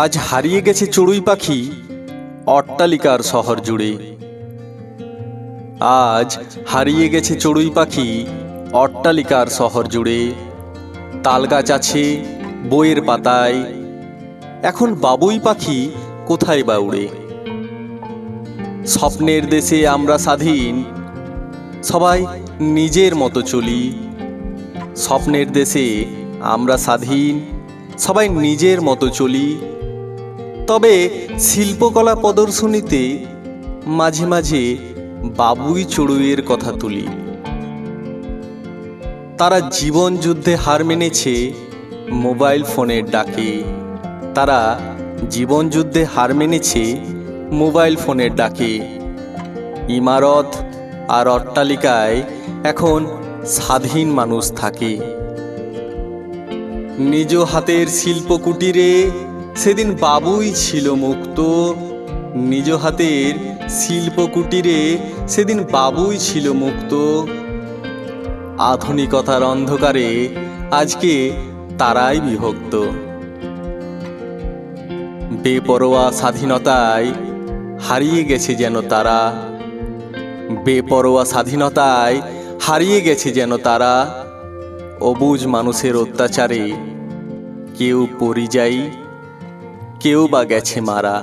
আজ হারিয়ে গেছে চড়ুই পাখি অট্টালিকার শহর জুড়ে। আজ হারিয়ে গেছে চড়ুই পাখি অট্টালিকার শহর জুড়ে। তালগাছ আছে বইয়ের পাতায়, এখন বাবুই পাখি কোথায় বা উড়ে। স্বপ্নের দেশে আমরা স্বাধীন, সবাই নিজের মতো চলি। স্বপ্নের দেশে আমরা স্বাধীন, সবাই নিজের মতো চলি। তবে শিল্পকলা প্রদর্শনীতে মাঝে মাঝে বাবুই চড়ুইয়ের কথা তুলি। তারা জীবন যুদ্ধে হার মেনেছে মোবাইল ফোনের ডাকে। তারা জীবন যুদ্ধে হার মেনেছে মোবাইল ফোনের ডাকে। ইমারত আর অট্টালিকায় এখন স্বাধীন মানুষ থাকে। নিজ হাতের শিল্প কুটিরে সেদিন বাবুই ছিল মুক্ত। নিজ হাতের শিল্প কুটিরে সেদিন বাবুই ছিল মুক্ত। আধুনিকতার অন্ধকারে আজকে তারাই বিভক্ত। বেপরোয়া স্বাধীনতায় হারিয়ে গেছে যেন তারা। বেপরোয়া স্বাধীনতায় হারিয়ে গেছে যেন তারা। অবুঝ মানুষের অত্যাচারে কেউ পরিযায়ী, কেউ বা গেছে মারা।